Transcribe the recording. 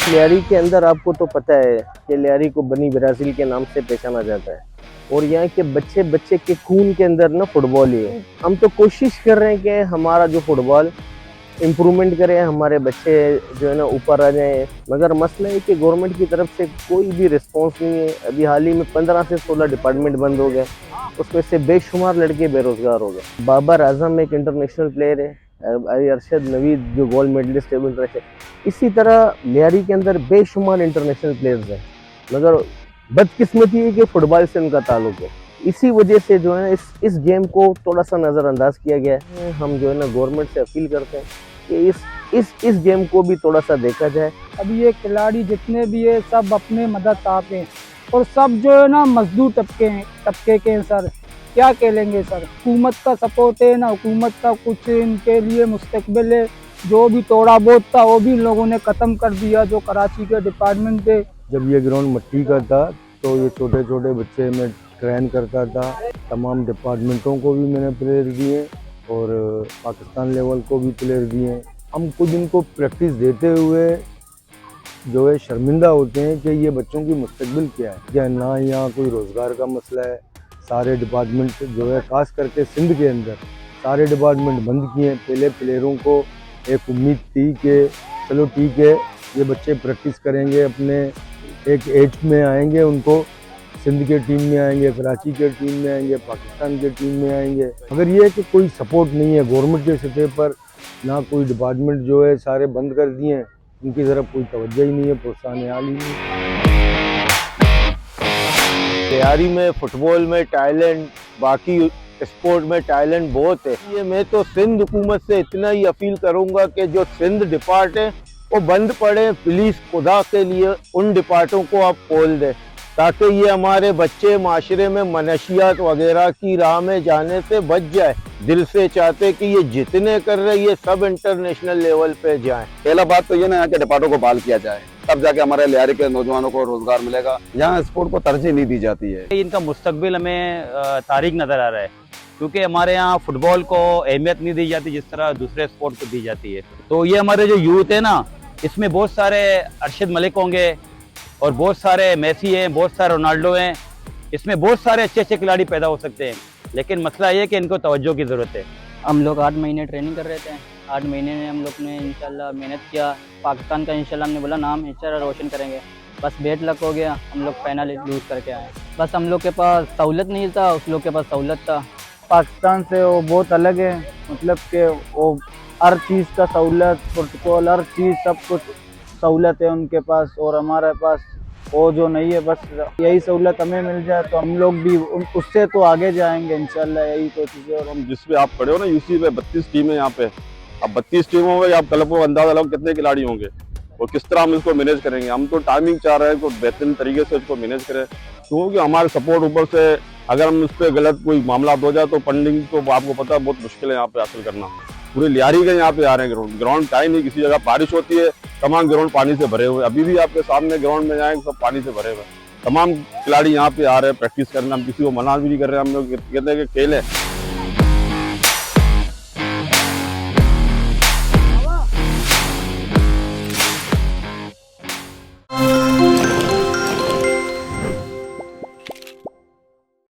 लियारी के अंदर आपको तो पता है कि लियारी को बनी ब्राज़ील के नाम से पहचाना जाता है और यहाँ के बच्चे बच्चे के खून के अंदर ना फुटबॉल ही है। हम तो कोशिश कर रहे हैं कि हमारा जो फुटबॉल इम्प्रूवमेंट करें, हमारे बच्चे जो है ना ऊपर आ जाएं, मगर मसला है कि गवर्नमेंट की तरफ से कोई भी रिस्पॉन्स नहीं है। अभी हाल ही में 15 से 16 डिपार्टमेंट बंद हो गए, उसमें से बेशुमार लड़के बेरोजगार हो गए। बाबर आजम एक इंटरनेशनल प्लेयर है, अरशद नवीद जो गोल्ड मेडलिस्ट है इंटरनेशनल। इसी तरह लियारी के अंदर बेशुमार इंटरनेशनल प्लेयर्स हैं, मगर बदकिस्मती है कि फुटबॉल से उनका ताल्लुक है। इसी वजह से जो है इस गेम को थोड़ा सा नज़रअंदाज किया गया है। हम जो है ना गवर्नमेंट से अपील करते हैं कि इस गेम को भी थोड़ा सा देखा जाए। अभी ये खिलाड़ी जितने भी है सब अपने मदद आप हैं और सब जो है ना मजदूर तबके के हैं सर। क्या कहेंगे सर, हुकूमत का सपोर्ट है ना, हुकूमत का कुछ इनके लिए मुस्तकबिल है। जो भी थोड़ा बहुत था वो भी इन लोगों ने ख़त्म कर दिया। जो कराची के डिपार्टमेंट थे, जब ये ग्राउंड मिट्टी का था तो ये छोटे छोटे बच्चे में ट्रेन करता था। तमाम डिपार्टमेंटों को भी मैंने प्लेयर दिए और पाकिस्तान लेवल को भी प्लेयर दिए। हम खुद इनको प्रैक्टिस देते हुए जो है शर्मिंदा होते हैं कि ये बच्चों की मुस्तकबिल क्या है। क्या ना यहाँ कोई रोज़गार का मसला है। सारे डिपार्टमेंट जो है खास करके सिंध के अंदर सारे डिपार्टमेंट बंद किए। पहले प्लेयरों को एक उम्मीद थी कि चलो ठीक है ये बच्चे प्रैक्टिस करेंगे, अपने एक एज में आएंगे, उनको सिंध के टीम में आएंगे, कराची के टीम में आएंगे, पाकिस्तान के टीम में आएंगे। मगर ये है कि कोई सपोर्ट नहीं है गवर्नमेंट के सतह पर, ना कोई डिपार्टमेंट जो है सारे बंद कर दिए हैं। उनकी तरफ कोई तवज्जो ही नहीं है, प्रोत्साहन हाल ही नहीं। लियारी में फुटबॉल में टैलेंट, बाकी स्पोर्ट में टैलेंट बहुत है। ये मैं तो सिंध हुकूमत से इतना ही अपील करूंगा कि जो सिंध डिपार्ट है वो बंद पड़े। प्लीज़ खुदा के लिए उन डिपार्टों को आप खोल दें ताकि ये हमारे बच्चे माशरे में मनशियात वगैरह की राह में जाने से बच जाए। दिल से चाहते कि ये जितने कर रहे ये सब इंटरनेशनल लेवल पे जाएं। पहला बात तो ये ना यहाँ के डिपार्टों को बहाल किया जाए, तब जाके हमारे लियारी के नौजवानों को रोजगार मिलेगा। यहाँ स्पोर्ट को तरजीह नहीं दी जाती है। इनका मुस्तकबिल हमें तारीक नज़र आ रहा है, क्योंकि हमारे यहाँ फुटबॉल को अहमियत नहीं दी जाती जिस तरह दूसरे स्पोर्ट को दी जाती है। तो ये हमारे जो यूथ है ना, इसमें बहुत सारे अरशद मलिक होंगे और बहुत सारे मेसी हैं, बहुत सारे रोनाल्डो हैं। इसमें बहुत सारे अच्छे अच्छे खिलाड़ी पैदा हो सकते हैं, लेकिन मसला ये है कि इनको तवज्जो की ज़रूरत है। हम लोग 8 महीने ट्रेनिंग कर रहे थे। 8 महीने में हम लोग ने इंशाल्लाह मेहनत किया। पाकिस्तान का इंशाल्लाह हमने बोला नाम इंशाल्लाह रोशन करेंगे। बस बेड लक हो गया, हम लोग फाइनल लूज करके आए। बस हम लोग के पास सहूलत नहीं था, उस लोग के पास सहूलत था। पाकिस्तान से वो बहुत अलग है, मतलब कि वो हर चीज़ का सहूलत, प्रोटोकॉल, हर चीज़ सब कुछ सहूलत है उनके पास और हमारे पास वो जो नहीं है। बस यही सहूलत हमें मिल जाए तो हम लोग भी उससे तो आगे जाएंगे इंशाल्लाह, यही कोशिश है। और हम जिस पे आप खड़े हो ना यूसी पे 32 टीमें यहाँ पे, अब 32 टीमों में आप कल को अंदाजा लगाओ कितने खिलाड़ी होंगे और किस तरह हम इसको मैनेज करेंगे। हम तो टाइमिंग चाह रहे हैं कि बेहतरीन तरीके से इसको मैनेज करें, क्योंकि हमारे सपोर्ट ऊपर से अगर हम इस पर गलत कोई मामला हो जाए तो फंडिंग तो आपको पता है बहुत मुश्किल है यहाँ पे हासिल करना। पूरे लियारी के यहाँ पे आ रहे हैं ग्राउंड टाइम नहीं, किसी जगह बारिश होती है तमाम ग्राउंड पानी से भरे हुए। अभी भी आपके सामने ग्राउंड में जाएंगे सब पानी से भरे हुए। तमाम खिलाड़ी यहाँ पे आ रहे हैं प्रैक्टिस करना। हम किसी को मना भी नहीं कर रहे हैं, हम लोग कहते हैं कि खेलें।